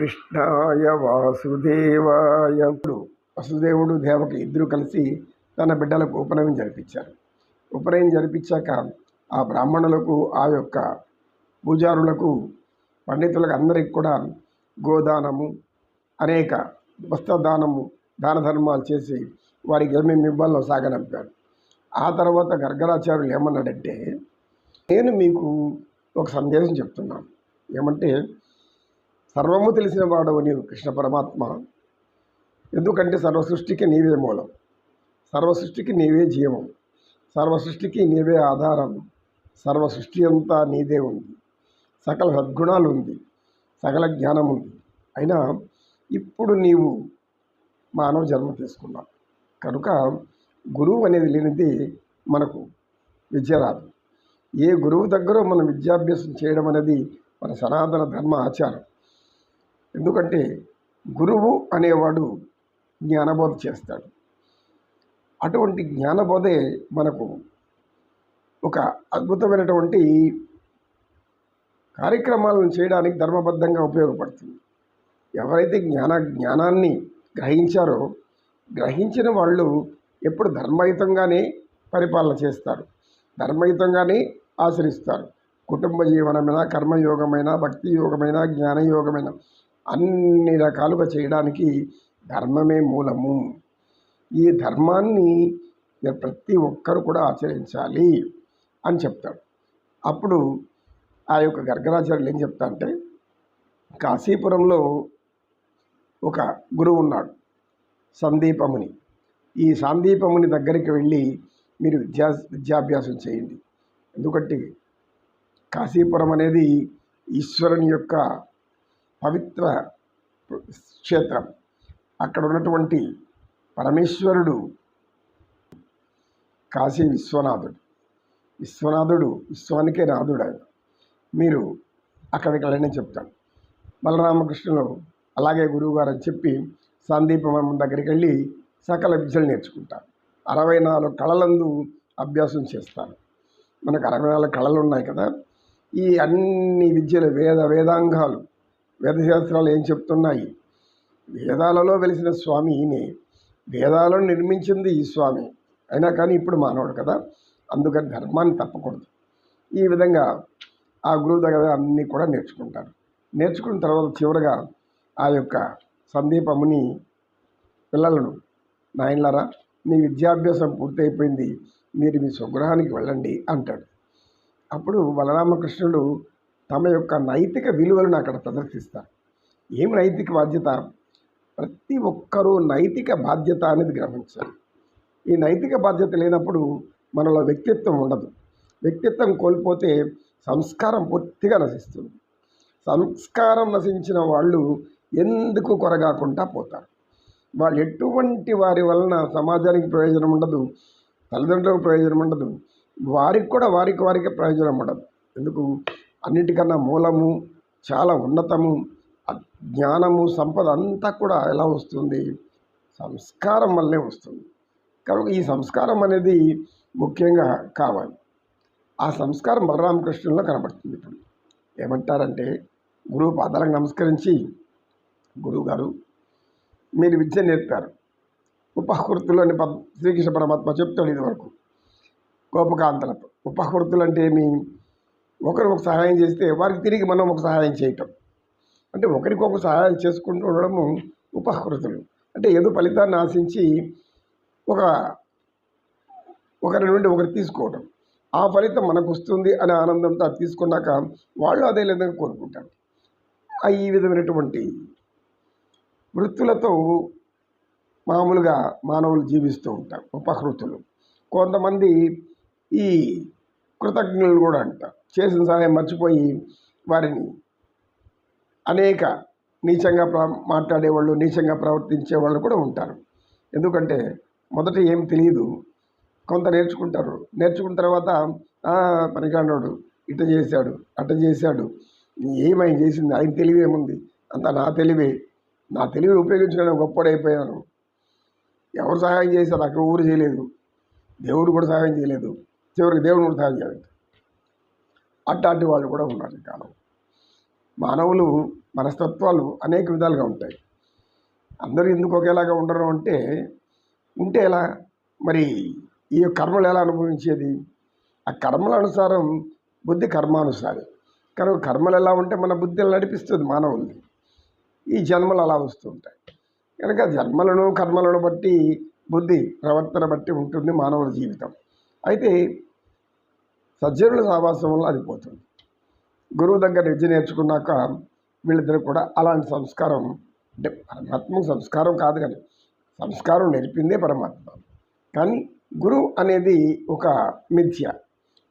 కృష్ణాయ వాసుదేవాయ. వసుదేవుడు దేవకి ఇద్దరు కలిసి తన బిడ్డలకు ఉపనయనం జరిపించారు. ఉపనయనం జరిపించాక ఆ బ్రాహ్మణులకు, ఆ యొక్క పూజారులకు, పండితులకు అందరికి కూడా గోదానము, అనేక వస్త్రదానము, దాన ధర్మాలు చేసి వారికి ఏమేమి ఇవ్వాలో సాగనంపారు. ఆ తర్వాత గర్గరాచార్యులు ఏమన్నాడంటే, నేను మీకు ఒక సందేశం చెప్తున్నాను. ఏమంటే, సర్వము తెలిసిన వాడవు నీవు కృష్ణ పరమాత్మ. ఎందుకంటే సర్వసృష్టికి నీవే మూలం, సర్వసృష్టికి నీవే జీవం, సర్వసృష్టికి నీవే ఆధారం. సర్వసృష్టి అంతా నీదే ఉంది, సకల సద్గుణాలు ఉంది, సకల జ్ఞానం ఉంది. అయినా ఇప్పుడు నీవు మానవ జన్మ తీసుకున్నావు కనుక గురువు అనేది లేనిది మనకు విద్య రాదు. ఏ గురువు దగ్గర మనం విద్యాభ్యాసం చేయడం అనేది మన సనాతన ధర్మ ఆచారం. ఎందుకంటే గురువు అనేవాడు జ్ఞానబోధ చేస్తాడు. అటువంటి జ్ఞానబోధే మనకు ఒక అద్భుతమైనటువంటి కార్యక్రమాలను చేయడానికి ధర్మబద్ధంగా ఉపయోగపడుతుంది. ఎవరైతే జ్ఞానాన్ని గ్రహించారో, గ్రహించిన వాళ్ళు ఎప్పుడు ధర్మయుతంగానే పరిపాలన చేస్తారు, ధర్మయుతంగానే ఆచరిస్తారు. కుటుంబ జీవనమైన, కర్మయోగమైన, భక్తి యోగమైన, జ్ఞానయోగమైన అన్ని రకాలుగా చేయడానికి ధర్మమే మూలము. ఈ ధర్మాన్ని ప్రతి ఒక్కరు కూడా ఆచరించాలి అని చెప్తాడు. అప్పుడు ఆ యొక్క గర్గరాచార్యులు ఏం చెప్తా అంటే, కాశీపురంలో ఒక గురువు ఉన్నాడు, సందీపముని. ఈ సందీపముని దగ్గరికి వెళ్ళి మీరు విద్యాభ్యాసం చేయండి. ఎందుకంటే కాశీపురం అనేది ఈశ్వరుని యొక్క పవిత్ర క్షేత్రం. అక్కడ ఉన్నటువంటి పరమేశ్వరుడు కాశీ విశ్వనాథుడు విశ్వానికే నాథుడు ఆయన. మీరు అక్కడికి వెళ్ళని చెప్తాను. బలరామకృష్ణులు అలాగే గురువుగారు అని చెప్పి సందీపం దగ్గరికి వెళ్ళి సకల విద్యలు నేర్చుకుంటారు. 64 కళలందు అభ్యాసం చేస్తారు. మనకు 64 కళలు ఉన్నాయి కదా. ఈ అన్ని విద్యలు, వేదాంగాలు, వేదశాస్త్రాలు ఏం చెప్తున్నాయి? వేదాలలో వెలిసిన స్వామి ఈయనే, వేదాలను నిర్మించింది ఈ స్వామి. అయినా కానీ ఇప్పుడు మానవుడు కదా, అందుకని ధర్మాన్ని తప్పకూడదు. ఈ విధంగా ఆ గురువు దగ్గర అన్నీ కూడా నేర్చుకుంటారు. నేర్చుకున్న తర్వాత చివరగా ఆ యొక్క సందీపముని పిల్లలను, నాయనలారా మీ విద్యాభ్యాసం పూర్తయిపోయింది, మీరు మీ స్వగృహానికి వెళ్ళండి అంటాడు. అప్పుడు బలరామకృష్ణుడు తమ యొక్క నైతిక విలువలను అక్కడ ప్రదర్శిస్తారు. ఏమి నైతిక బాధ్యత? ప్రతి ఒక్కరూ నైతిక బాధ్యత అనేది గ్రహించాలి. ఈ నైతిక బాధ్యత లేనప్పుడు మనలో వ్యక్తిత్వం ఉండదు. వ్యక్తిత్వం కోల్పోతే సంస్కారం పూర్తిగా నశిస్తుంది. సంస్కారం నశించిన వాళ్ళు ఎందుకు కొరగాకుండా పోతారు. వాళ్ళు ఎటువంటి వారి వలన సమాజానికి ప్రయోజనం ఉండదు, తల్లిదండ్రులకు ప్రయోజనం ఉండదు, వారికి కూడా వారికి ప్రయోజనం ఉండదు. ఎందుకు? అన్నిటికన్నా మూలము, చాలా ఉన్నతము, జ్ఞానము, సంపద అంతా కూడా ఎలా వస్తుంది? సంస్కారం వల్లే వస్తుంది. కాబట్టి ఈ సంస్కారం అనేది ముఖ్యంగా కావాలి. ఆ సంస్కారం బలరామకృష్ణుల్లో కనబడుతుంది. ఇప్పుడు ఏమంటారంటే, గురువు పాదాలకు నమస్కరించి, గురువుగారు మీరు విద్య నేర్పారు, ఉపహృతులు అని శ్రీకృష్ణ పరమాత్మ చెప్తాడు. ఇది వరకు గోపకాంతలతో ఉపహృతులు అంటే ఏమి? ఒకరు ఒక సహాయం చేస్తే వారికి తిరిగి మనం ఒక సహాయం చేయటం, అంటే ఒకరికొక సహాయం చేసుకుంటూ ఉండడము ఉపహృతులు. అంటే ఏదో ఫలితాన్ని ఆశించి ఒకరి నుండి ఒకరు తీసుకోవడం, ఆ ఫలితం మనకు వస్తుంది అనే ఆనందంతో అది తీసుకున్నాక వాళ్ళు అదే విధంగా కోరుకుంటారు. ఈ విధమైనటువంటి వృత్తులతో మామూలుగా మానవులు జీవిస్తూ ఉంటారు ఉపహృతులు. కొంతమంది ఈ కృతజ్ఞులు కూడా అంటారు. చేసిన సహాయం మర్చిపోయి వారిని అనేక నీచంగా మాట్లాడేవాళ్ళు, నీచంగా ప్రవర్తించే వాళ్ళు కూడా ఉంటారు. ఎందుకంటే మొదట ఏం తెలియదు, కొంత నేర్చుకుంటారు. నేర్చుకున్న తర్వాత పనికాండోడు ఇట చేశాడు, అట చేశాడు, ఏమైనా చేసింది, ఆయన తెలివి ఏముంది, అంతా నా తెలివి ఉపయోగించుకోవడం గొప్పడైపోయాను. ఎవరు సహాయం చేశారు? నాకు ఊరు చేయలేదు, దేవుడు కూడా సహాయం చేయలేదు, చివరికి దేవుడు కూడా సహాయం చేయలేదు. అట్లాంటి వాళ్ళు కూడా ఉన్నారు ఈ కాలం. మానవులు మనస్తత్వాలు అనేక విధాలుగా ఉంటాయి. అందరూ ఎందుకు ఒకేలాగా ఉండరు అంటే, ఉంటే ఎలా మరి ఈ కర్మలు ఎలా అనుభవించేది? ఆ కర్మల అనుసారం బుద్ధి కర్మానుసారి. కనుక కర్మలు ఎలా ఉంటే మన బుద్ధిని నడిపిస్తుంది మానవుల్ని. ఈ జన్మలు అలా వస్తూ ఉంటాయి. కనుక జన్మలను కర్మలను బట్టి బుద్ధి ప్రవర్తన బట్టి ఉంటుంది మానవుల జీవితం. అయితే సజ్జనుల సహవాసం వల్ల అది పోతుంది. గురువు దగ్గర విద్య నేర్చుకున్నాక వీళ్ళిద్దరు కూడా అలాంటి సంస్కారం, అంటే పరమాత్మ సంస్కారం కాదు కానీ సంస్కారం నేర్పిందే పరమాత్మ. కానీ గురువు అనేది ఒక మిథ్య.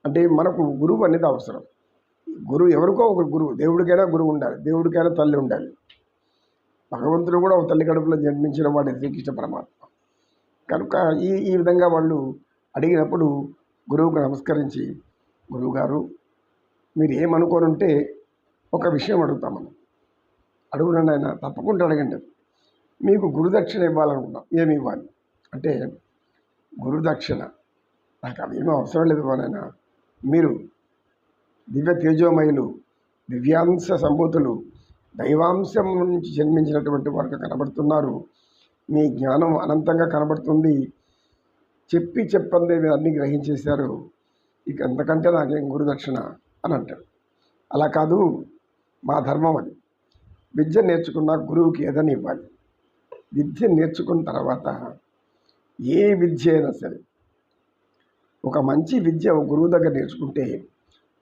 అంటే మనకు గురువు అనేది అవసరం. గురువు ఎవరికో ఒక గురువు, దేవుడికైనా గురువు ఉండాలి, దేవుడికైనా తల్లి ఉండాలి. భగవంతుడు కూడా ఒక తల్లి కడుపులో జన్మించిన వాడి శ్రీకృష్ణ పరమాత్మ. కనుక ఈ ఈ విధంగా వాళ్ళు అడిగినప్పుడు గురువుకు నమస్కరించి, గురువుగారు మీరు ఏమనుకోనుంటే ఒక విషయం అడుగుతాం మనం. అడుగునండి ఆయన. తప్పకుండా అడగండి. మీకు గురుదక్షిణ ఇవ్వాలనుకున్నాం, ఏమి ఇవ్వాలి అంటే, గురుదక్షిణ నాకు అవేమీ అవసరం లేదు నాయన, మీరు దివ్య తేజోమయులు, దివ్యాంశ సంభూతులు, దైవాంశం నుంచి జన్మించినటువంటి వారికి కనబడుతున్నారు. మీ జ్ఞానం అనంతంగా కనబడుతుంది. చెప్పి చెప్పందే మీరు అన్నీ గ్రహించేశారు. ఇక ఎంతకంటే నాకేం గురుదక్షిణ అని అంటాడు. అలా కాదు, మా ధర్మం అది. విద్య నేర్చుకున్న గురువుకి ఏదని ఇవ్వాలి. విద్య నేర్చుకున్న తర్వాత ఏ విద్య అయినా సరే, ఒక మంచి విద్య ఒక గురువు దగ్గర నేర్చుకుంటే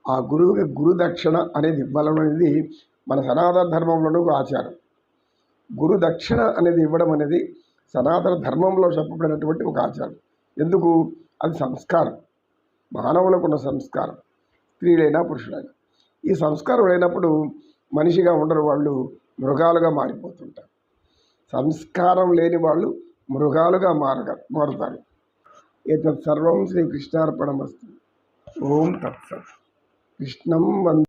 ఆ గురువుకి గురుదక్షిణ అనేది ఇవ్వాలనేది మన సనాతన ధర్మంలోనూ ఒక ఆచారం. గురుదక్షిణ అనేది ఇవ్వడం అనేది సనాతన ధర్మంలో చెప్పబడినటువంటి ఒక ఆచారం. ఎందుకు? అది సంస్కారం, మానవులకు ఉన్న సంస్కారం, స్త్రీలైనా పురుషులైనా. ఈ సంస్కారం లేనప్పుడు మనిషిగా ఉండరు, వాళ్ళు మృగాలుగా మారిపోతుంటారు. సంస్కారం లేని వాళ్ళు మృగాలుగా మారుతారు. ఏతత్ సర్వం శ్రీకృష్ణార్పణమస్తు. ఓం తత్సత్. కృష్ణం వందే.